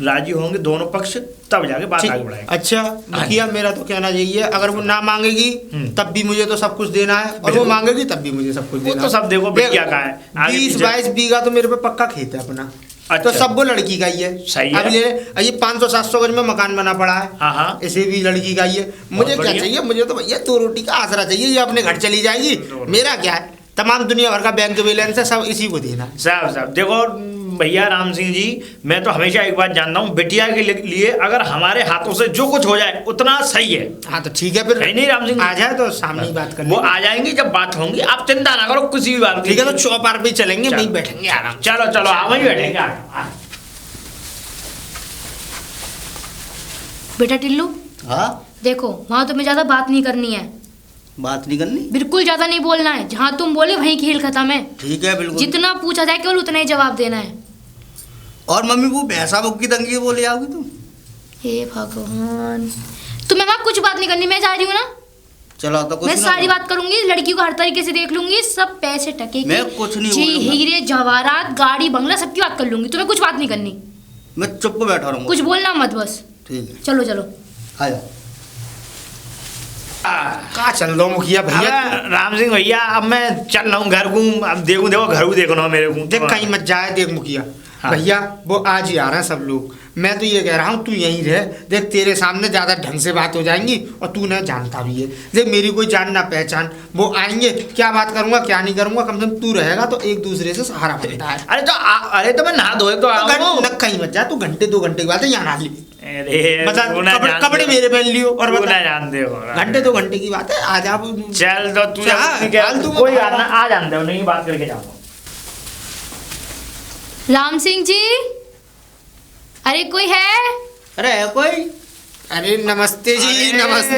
राजी होंगे दोनों पक्ष, तब जाके बात आगे बढ़ेंगे। अच्छा मुखिया मेरा तो कहना यही है, अगर वो ना मांगेगी तब भी मुझे तो सब कुछ देना है, और वो मांगेगी तब भी मुझे सब कुछ वो देना तो सब देखो बिटिया का है, आगे 20-22 बीघा तो मेरे पे पक्का खेत है अपना। अच्छा। तो सब वो लड़की का ही है। सही है। अब ये 500-700 गज में मकान बना पड़ा है, हाँ हाँ इसे भी लड़की का ही है। मुझे क्या बढ़िया। चाहिए? मुझे तो भैया 2 रोटी का आसरा चाहिए, ये अपने घर चली जाएगी, मेरा क्या है, तमाम दुनिया भर का बैंक बैलेंस है, सब इसी को देना है। साहब देखो भैया राम सिंह जी, मैं तो हमेशा एक बात जानता हूँ, बिटिया के लिए अगर हमारे हाथों से जो कुछ हो जाए उतना सही है। हाँ तो ठीक है, फिर नहीं राम सिंह आ जाए तो सामने ही बात कर वो आ जाएंगी, जब बात होंगी आप चिंता ना करो किसी भी बात की। ठीक है, तो चौपार पे चलेंगे, वहीं बैठेंगे आराम। चलो चलो आप वहीं बैठेंगे। बेटा टिल्लू हाँ देखो, वहाँ तुम्हें ज्यादा बात नहीं करनी है, बात नहीं करनी, बिल्कुल ज्यादा नहीं बोलना है, जहाँ तुम बोले वहीं खेल खत्म है। ठीक है बिल्कुल। जितना पूछा जाए केवल उतना ही जवाब देना है। और मम्मी वो भैंसा बुक की तंगी बोले आओगी तुम? हे भगवान, तुम्हें वहाँ कुछ बात नहीं करनी, मैं जा रही हूँ ना। चलो तो कुछ मैं ना सारी बोलो। बात करूंगी, लड़की को हर तरीके से देख लूंगी, सब पैसे टके की, मैं कुछ नहीं जी बोलूंगा। हीरे जवाहरात गाड़ी बंगला सबकी बात कर लूंगी, तुम्हें कुछ बात नहीं करनी, मैं चुप को बैठा रहूंगा। कुछ बोलना मत बस। ठीक है, चलो चलो। आ जाओ। कहाँ चल रहा हूँ मुखिया भैया? अब राम सिंह भैया अब मैं चल रहा हूँ घर को, अब देखो घर को देखना मेरे को। देख कहीं मत जाए, देख मुखिया हाँ। भैया वो आज ही आ रहे हैं सब लोग, मैं तो ये कह रहा हूँ तू यहीं रह, देख तेरे सामने ज़्यादा ढंग से बात हो जाएंगी, और तू ना जानता भी है, देख मेरी कोई जान ना पहचान, वो आएंगे क्या बात करूंगा क्या नहीं करूंगा, कम से कम तू रहेगा तो एक दूसरे से सहारा बनता है। अरे तो मैं नहा धोए तो आऊँ। कहीं मत जा तू, घंटे 2 घंटे के बाद यहाँ नहा ली, अरे बता तू ना जानते कपड़े हो। मेरे पहन लियो, और तू बता ना जानते हो घंटे 2 घंटे की बात है, आ जा। चल तो तू फालतू मत कोई बात बोल। ना, आ जानते हो नहीं बात करके जाऊंगा। राम सिंह जी, अरे कोई है? अरे है कोई? अरे नमस्ते जी, नमस्ते।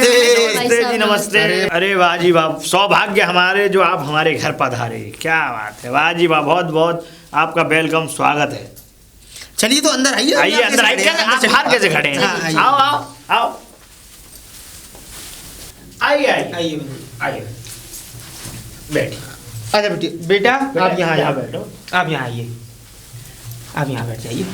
नमस्ते जी नमस्ते। अरे वाह जी वाह, सौभाग्य हमारे जो आप हमारे घर पधारे, क्या बात है, वाह जी वाह, बहुत बहुत आपका वेलकम स्वागत है। चलिए तो अंदर आइए, आइए अंदर आइए, आप बाहर कैसे खड़े हैं? हाँ, आइए। आओ आओ आओ, आइए आइए आइए आइए, बैठिए। अच्छा बेटा आप यहाँ यहाँ आइए, बैठो। आप यहाँ आइए, आप यहाँ बैठ जाइए।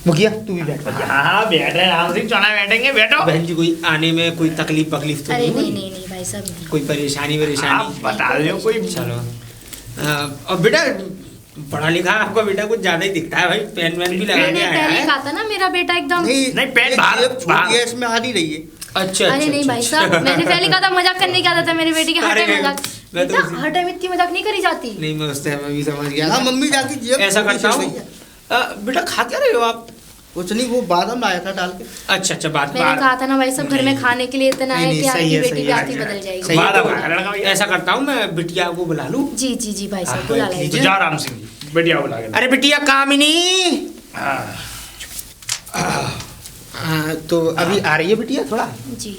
मुखिया तू भी बैठ। हाँ बैठ रहे हैं राम सिंह, चौना बैठेंगे, बैठो। बहन जी कोई आने में कोई तकलीफ वकलीफ तो अरे नहीं नहीं हुई? नहीं नहीं भाई साहब नहीं। कोई परेशानी आप वरेशानी? बता रहे हो कोई। चलो और बेटा पढ़ा लिखा आपका बेटा कुछ ज्यादा ही दिखता है भाई, पेन वेन भी लगा मैंने के आया पहले है। कहा था ना मेरा बेटा एकदम। नहीं, पेन बाहर- छोटी है, इसमें आ नहीं रही है। अच्छा अरे नहीं भाई साहब, मैंने पहले कहा था मजाक करने की आदत है मेरे बेटे की, हर अरे टाइम मजाक। मैं तो बेटा उसी- हर टाइम इतनी मजाक नहीं करी जाती। नहीं मैं उस टाइम भी समझ गया हाँ था। मम्मी जाके जेब ऐसा करता पीछे हूँ। गई है। बेटा खा क्या रहे हो आप? कुछ नहीं, वो बादाम लाया था डाल के। अच्छा अच्छा बात मैंने कहा था ना भाई सब घर में खाने के लिए इतना है नहीं, कि सही आपकी है, बेटी सही की है, आती सही है। बदल जाएगी। सही है, बादाम तो खाया, लड़का भैया। ऐसा करता हूँ मैं बिटिया को बुला लूँ। जी जी जी भाई साहब हाँ, बुला ठीक लीजिए। तो जा राम सिंह जी, बढ़िया बुला के। अरे बिटिया कामिनी। हाँ। तो अभी आ रही है बिटिया थोड़ा? जी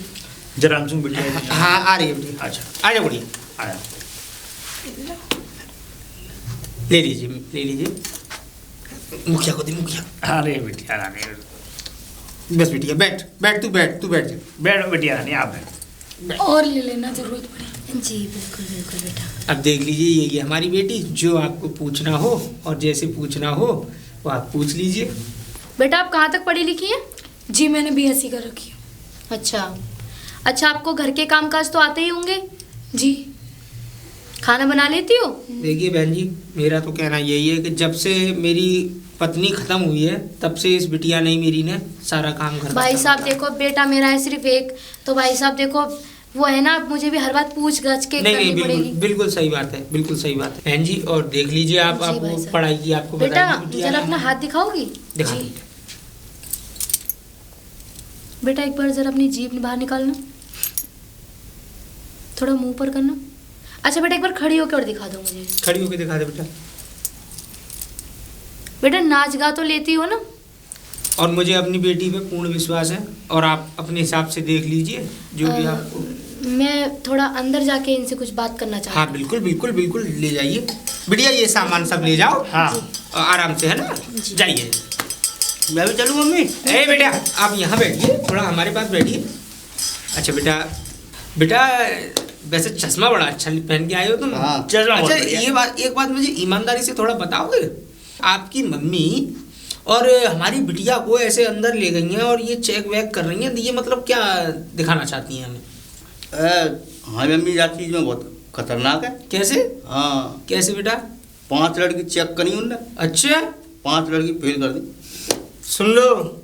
जरा राम सिंह बिटिया। हाँ आ रही है बिटिया, अच्छा आ जा बुढ़िया। आया। ले लीजिए, ले लीजिए। मुखिया को दे, मुखिया। अरे बिटिया रानी, बस बिटिया बैठ, बैठ तू, बैठ तू, बैठ जा। बैठो बिटिया रानी, आप बैठो। और ले लेना जरूरत पड़े। जी बिल्कुल बिल्कुल बेटा। अब देख लीजिए, ये हमारी बेटी, जो आपको पूछना हो और जैसे पूछना हो वो आप पूछ लीजिए। बेटा आप कहाँ तक पढ़ी लिखी हैं? जी मैंने BSc कर रखी है। अच्छा, आपको घर के कामकाज तो आते ही होंगे? जी। खाना बना लेती हो? देखिए बहन जी, मेरा तो कहना यही है कि जब से मेरी पत्नी खत्म हुई है तब से इस बिटिया ने मेरी ने सारा काम घर का भाई काम साहब करा। देखो, बेटा मेरा है सिर्फ एक, तो भाई साहब देखो वो है ना, मुझे भी हर बात पूछ गछ के नहीं नहीं, करनी बिल्कुल पड़ेगी। बिल्कुल सही बात है, बिल्कुल सही बात है बहन जी। और देख लीजिए आप, जी भाई आपको साहब। पढ़ाई की आपको बेटा बताएगी बिटिया जरा ने। अपना हाथ दिखाओगी? दिखा जी। दीजिए। बेटा एक बार जरा अपनी जीभ बाहर निकालना, थोड़ा मुंह पर करना। अच्छा बेटा एक बार खड़ी होकर और दिखा दो मुझे। खड़ी होकर दिखा दे बेटा। बेटा नाच गा तो लेती हो ना? और मुझे अपनी बेटी पे पूर्ण विश्वास है, और आप अपने हिसाब से देख लीजिए जो भी आपको। मैं थोड़ा अंदर जाके इनसे कुछ बात करना चाहती हाँ बिल्कुल बिल्कुल बिल्कुल, ले जाइए बिटिया, ये सामान सब ले जाओ। हाँ आराम से, है ना, जाइए। मैं भी चलूँ मम्मी? ए बेटा आप यहाँ बैठिए, थोड़ा हमारे पास बैठिए। अच्छा बेटा, बेटा वैसे चश्मा बड़ा अच्छा पहन के आए हो तुम। हाँ। चश्मा बहुत अच्छा बढ़िया। ये बात, एक बात मुझे ईमानदारी से थोड़ा बताओगे, आपकी मम्मी और हमारी बिटिया को ऐसे अंदर ले गई हैं और ये चेक वेक कर रही हैं, ये मतलब क्या दिखाना चाहती हैं हमें? हमारी मम्मी जाती चीज में बहुत खतरनाक है। कैसे? हाँ, कैसे बेटा? 5 लड़की चेक करी उनने, अच्छा 5 लड़की फेल कर दी। सुन लो,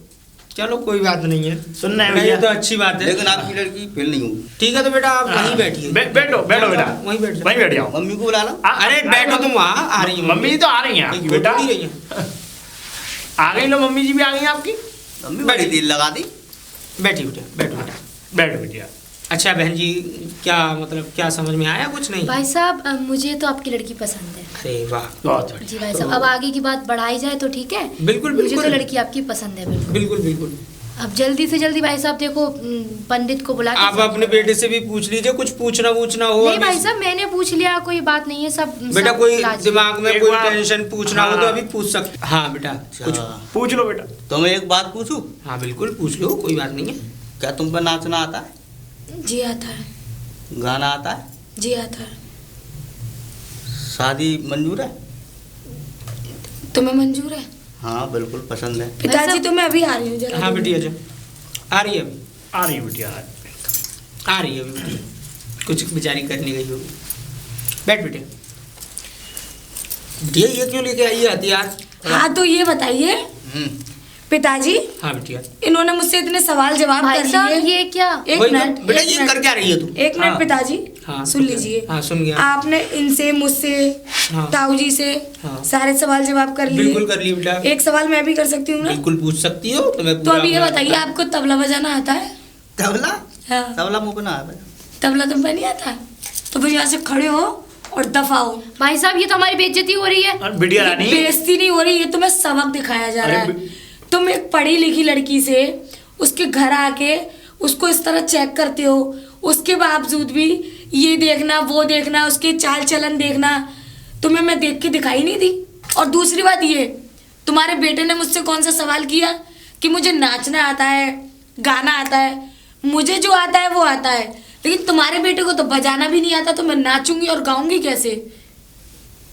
चलो कोई बात नहीं है, सुनना है ये भैया। तो अच्छी बात है। लेकिन आपकी लड़की फेल नहीं होगी। ठीक है तो बेटा आप वहीं बैठिए। बैठो बैठो बेटा, वहीं बैठ जाओ। वहीं बैठ जाओ। मम्मी को बुला लो। अरे बैठो तुम वहाँ, आ रही है मम्मी तो आ रही हैं बेटा, नहीं रही हैं। आ गई लो, मम्मी जी भी आ गई हैं आपकी। मम्मी बड़ी देर लगा दी। बैठी बेटा, बैठो बेटा। बैठो बिटिया। अच्छा बहन जी, क्या मतलब क्या समझ में आया कुछ नहीं? भाई साहब मुझे तो आपकी लड़की पसंद है। अरे वाह, बहुत बढ़िया। जी भाई साहब, अब आगे की बात बढ़ाई जाए तो ठीक है? बिल्कुल मुझे बिल्कुल तो लड़की आपकी पसंद है बिल्कुल। बिल्कुल बिल्कुल। अब जल्दी से जल्दी भाई साहब देखो, पंडित को बुला के आप अपने बेटे से भी पूछ लीजिए, कुछ पूछना वूछना हो। नहीं अभी भाई साहब मैंने पूछ लिया, कोई बात नहीं है, सब बेटा सब कोई लाज- दिमाग में एक कोई बार- टेंशन पूछना हो तो हाँ। अभी पूछ सकते। हाँ बेटा कुछ। पूछ लो बेटा। तो मैं एक बात पूछूं? हाँ बिल्कुल पूछ लो, कोई बात नहीं है। क्या तुम पे नाचना आता है? जी आता है। गाना आता है? जी आता है। शादी मंजूर है? तुम्हें मंजूर है? हाँ बिल्कुल पसंद है। पिताजी तो मैं अभी आ रही हूँ जरा। हाँ बेटी अच्छा, आ रही है अभी, आ रही है बिटिया। आ रही है अभी बेटी, कुछ बेचारी करने गई होगी। बैठ बेटे। बेटिया ये क्यों लेके आई है हथियार? हाँ तो ये बताइए हम्म, पिताजी, हाँ बेटिया। इन्होंने मुझसे इतने सवाल जवाब भाई कर साहब लिए। ये क्या? एक वही तो, मिनट बेटा एक ये मिनट, कर क्या रही है तू? एक मिनट हाँ। पिताजी, हाँ, सुन लीजिए। हाँ सुन गया। आपने इनसे मुझसे हाँ। ताऊ जी से हाँ। सारे सवाल जवाब कर लिए। बिल्कुल कर ली बेटा। एक सवाल मैं भी कर सकती हूँ ना? बिल्कुल पूछ सकती हो, तो मैं तो पूरा अभी ये अपना- बताइए, आपको तबला बजाना आता है? तबला? हाँ। तबला मुझको ना आता है। तबला तुम पे नहीं आता? तो फिर यहाँ से खड़े हो और दफाओ। भाई साहब ये तो हमारी बेइज्जती हो रही है। और बिटिया रानी, बेइज्जती नहीं हो रही, ये तुम्हें सबक दिखाया जा रहा अरे है। तुम एक पढ़ी लिखी लड़की से उसके घर आके उसको इस तरह चेक करते हो, उसके बावजूद भी ये देखना वो देखना, उसके चाल चलन देखना, तुम्हें मैं देख के दिखाई नहीं दी। और दूसरी बात ये, तुम्हारे बेटे ने मुझसे कौन सा सवाल किया कि मुझे नाचना आता है, गाना आता है। मुझे जो आता है वो आता है, लेकिन तुम्हारे बेटे को तो बजाना भी नहीं आता, तो मैं नाचूंगी और गाऊंगी कैसे?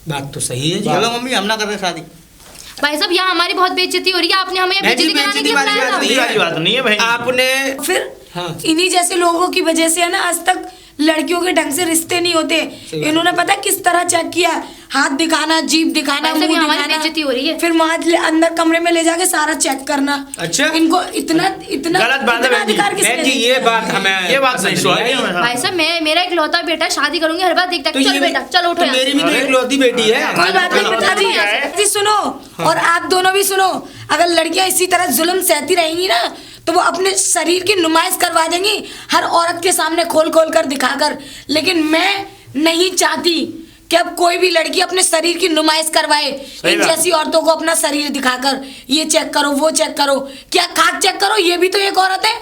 बात तो सही है जी। चलो मम्मी हम ना कर रहे शादी। भाई साहब यहाँ हमारी बहुत बेइज्जती हो रही है, आपने हमें बहन जी, बेइज्जती कराने के लिए बेइज्जती वाली बुलाया बात था। नहीं ये वाली बात नहीं है भाई। आपने फिर हाँ। इन्हीं जैसे लोगों की वजह से है ना, आज तक लड़कियों के ढंग से रिश्ते नहीं होते। सही बात। इन्होंने पता किस तरह चेक किया, हाथ दिखाना, जीभ दिखाना, भाई साहब, मुंह ये हमारी दिखाना, बेइज्जती हो रही है। फिर वहां अंदर कमरे में ले जाके सारा चेक करना। अच्छा। इनको इतना इतना गलत बात है इतना बहन जी। अधिकार किसने बहन जी दिया? ये बात हमें ये बात नहीं पसंद सुहानी आई। है। भाई साहब मैं, मेरा एक लौता बेटा, शादी करूंगी हर बार देखता तो है। चलो ये बेटा चलो उठो तो यहाँ मेरी से। भी तो इकलौती बेटी है। कोई बात नहीं चलो, पिताजी, क्या है? पिताजी सुनो, और आप दोनों भी सुनो। अगर लड़कियां इसी तरह जुल्म सहती रहेंगी ना, तो वो अपने शरीर की नुमाइश करवा देंगी हर औरत के सामने, खोल खोल कर दिखाकर। लेकिन मैं नहीं चाहती कि अब कोई भी लड़की अपने शरीर की नुमाइश करवाए इन बात। जैसी औरतों को अपना शरीर दिखाकर, ये चेक करो वो चेक करो। क्या खाक चेक करो, ये भी तो एक औरत है।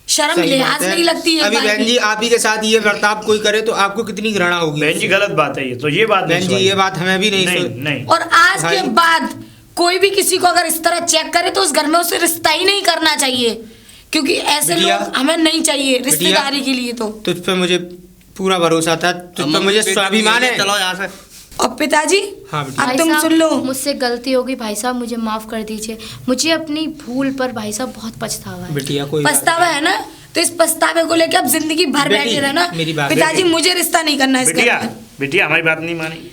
शर्म सही लिहाज बात है। नहीं लगती है अभी बहन जी आप ही के साथ ये बर्ताव कोई करे तो आपको कितनी घृणा होगी। बहन जी गलत बात है ये, तो ये बात बहन जी ये बात हमें भी नहीं नहीं। और आज के भाई। बाद कोई भी किसी को अगर इस तरह चेक करे तो उस घर में उसे रिश्ता ही नहीं करना चाहिए, क्योंकि ऐसे बिटिया, लोग हमें नहीं चाहिए रिश्तेदारी के लिए। तो तुझ पे मुझे पूरा भरोसा था, तुझ पे मुझे स्वाभिमान है। चलो यहाँ से। और पिताजी हाँ बेटी। अब भाई तुम साहब, सुन लो। मुझसे गलती हो गई भाई साहब, मुझे माफ कर दीजिए। मुझे अपनी भूल पर भाई साहब बहुत पछतावा है। बिटिया कोई बात पछतावा है ना, तो इस पछतावे को लेकर अब जिंदगी भर बेटी, बैठे रहना। मेरी बात पिताजी मुझे रिश्ता नहीं करना इस घर बिटिया में। बिटिया हमारी बात नहीं मानी।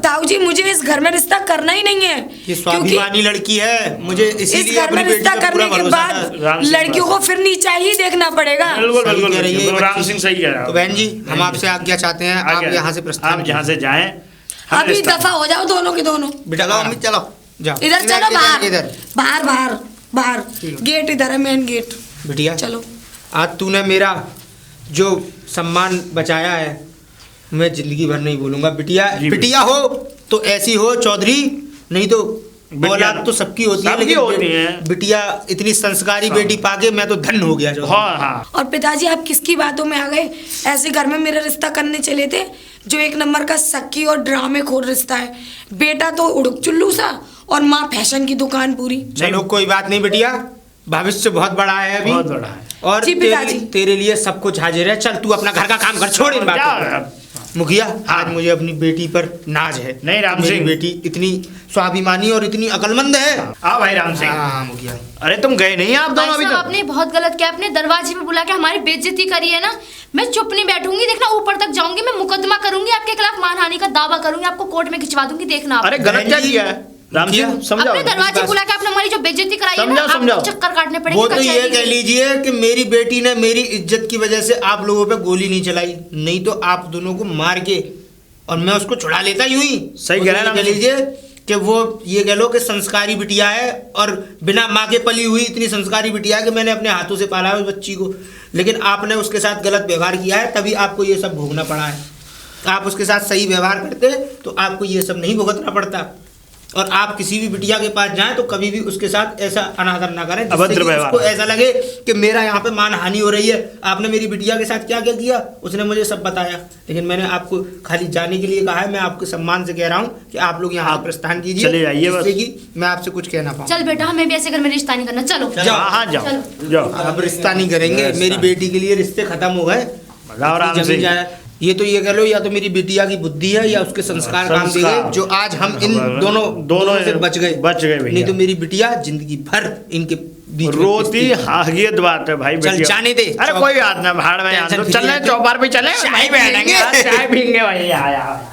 ताऊ जी मुझे इस घर में रिश्ता करना ही नहीं है, ये क्योंकि स्वाभिमानी लड़की है, मुझे इस इसीलिए घर में अपनी बेटी रिश्ता पे पूरा करने के भरोसा बाद था। राम सिंह लड़कियों को फिर नीचा ही देखना पड़ेगा। बिल्कुल सही बिल्कुल कह रही है बिल्कुल, ये राम बच्ची। सिंह सही कह रहा है। तो बहन जी हम आपसे आज्ञा चाहते हैं, आप यहाँ से प्रस्थान आप यहाँ से जाएं। हम अभी रिश्ता- दफा हो जाओ दोनों के दोनों। बेटा चलो अम्मी चलो। जाओ इधर चलो, बाहर इधर बाहर बाहर बाहर ठीक है। गेट इधर है, मेन गेट। बिटिया चलो। आज तूने मेरा जो सम्मान बचाया है मैं जिंदगी भर नहीं भूलूंगा। बिटिया जी बिटिया हो तो ऐसी हो चौधरी, नहीं तो बिटिया औलाद तो सबकी होती है, सबकी लेकिन होती है। बिटिया इतनी संस्कारी बेटी पाके मैं तो धन्य हो गया जो। हाँ हाँ और पिताजी आप किसकी बातों में आ गए? ऐसे घर में मेरा रिश्ता करने चले थे जो एक नंबर का सक्की और ड्रामे खोर रिश्ता है। बेटा तो उड़ुक चुल्लू सा और माँ फैशन की दुकान पूरी। चलो कोई बात नहीं बिटिया, भविष्य बहुत बड़ा है अभी, बहुत बड़ा है। और जी पिताजी। तेरे लिए सब कुछ हाजिर है। चल तू अपना घर का काम कर, छोड़ इन बातों को। जाओ। मुखिया आज मुझे अपनी बेटी पर नाज है। नहीं, राम मेरी सिंह। बेटी इतनी स्वाभिमानी और इतनी अकलमंद है। आओ भाई राम सिंह। हाँ मुखिया। अरे तुम गए नहीं आप दोनों अभी भाई साहब, तक? आपने बहुत गलत किया। आपने दरवाजे में बुला के हमारी बेइज्जती करी है ना। मैं चुप नहीं बैठूंगी, देखना ऊपर तक जाऊंगी, मैं मुकदमा करूंगी आपके खिलाफ, मानहानि का दावा करूंगी, आपको कोर्ट में खिंचवा दूंगी, देखना आप। अरे गलत क्या किया है राम सिंह? समझाओ। अपने दरवाजे बुला के आपने हमारी जो बेइज्जती कराई है ना, समझाओ, समझाओ। आपको चक्कर काटने पड़ेंगे वो तो ये कचहरी कह में। लीजिए कि मेरी बेटी ने मेरी इज्जत की वजह से आप लोगों पे गोली नहीं चलाई, नहीं तो आप दोनों को मार के और मैं उसको छुड़ा लेता यूं ही। सही वो कह रहे हैं तो राम ये कह सिंह। लीजिए कि वो ये कह लो कि संस्कारी बिटिया है और बिना माँ के पली हुई इतनी संस्कारी बिटिया है कि मैंने अपने हाथों से पाला है उस बच्ची को, लेकिन आपने उसके साथ गलत व्यवहार किया है तभी आपको ये सब भोगना पड़ा है। आप उसके साथ सही व्यवहार करते तो आपको ये सब नहीं भुगतना पड़ता। और आप किसी भी बिटिया के पास जाएं तो कभी भी उसके साथ ऐसा अनादर ना करें जिससे अभद्र कि व्यवहार। उसको ऐसा लगे कि मेरा यहाँ पे मान हानि हो रही है। आपने मेरी बिटिया के साथ क्या क्या किया उसने मुझे सब बताया, लेकिन मैंने आपको खाली जाने के लिए कहा है। मैं आपके सम्मान से कह रहा हूँ कि आप लोग यहाँ प्रस्थान कीजिए, चले जाइए बस। जिससे कि मैं आपसे कुछ कहना पाऊँ। चल बेटा, हमें भी ऐसे घर में रिश्ता नहीं करना। चलो जाओ। हाँ जाओ चलो। जाओ। अब रिश्ता नहीं करेंगे, मेरी बेटी के लिए रिश्ते खत्म हो गए। बताओ राम जमीन सिंह। जाए। ये तो ये कह लो या तो मेरी बिटिया की बुद्धि है या उसके संस्कार काम दे गए जो आज हम इन दोनों से बच गए भैया। नहीं तो मेरी बिटिया जिंदगी भर इनके बीच में रोती पिसती। हागियत बात है भाई चल बेटिया। जाने दे। अरे कोई बात ना, भाड़ में टेंशन फ्री चलने है। चौपार पे चले, चाय वहीं पियेंगे। बैठेंगे। हाँ, चाय पीएंगे भाई। आया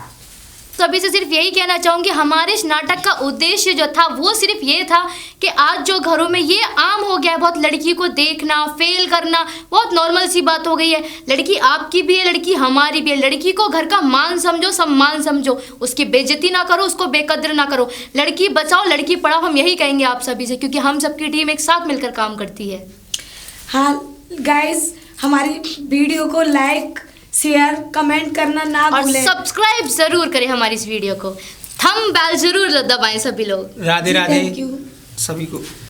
सभी से सिर्फ यही कहना चाहूंगी, हमारे इस नाटक का उद्देश्य जो था वो सिर्फ ये था कि आज जो घरों में ये आम हो गया है, बहुत लड़की को देखना, फेल करना बहुत नॉर्मल सी बात हो गई है। लड़की आपकी भी है, लड़की हमारी भी है। लड़की को घर का मान समझो, सम्मान समझो, उसकी बेइज्जती ना करो, उसको बेकदर ना करो। लड़की बचाओ, लड़की पढ़ाओ, हम यही कहेंगे आप सभी से, क्योंकि हम सबकी टीम एक साथ मिलकर काम करती है। हाँ गाइस, हमारी वीडियो को लाइक शेयर कमेंट करना ना और भूलें। सब्सक्राइब जरूर करें हमारी इस वीडियो को, थंब बेल जरूर दबाएं सभी लोग। Radhe Radhe thank you. सभी को।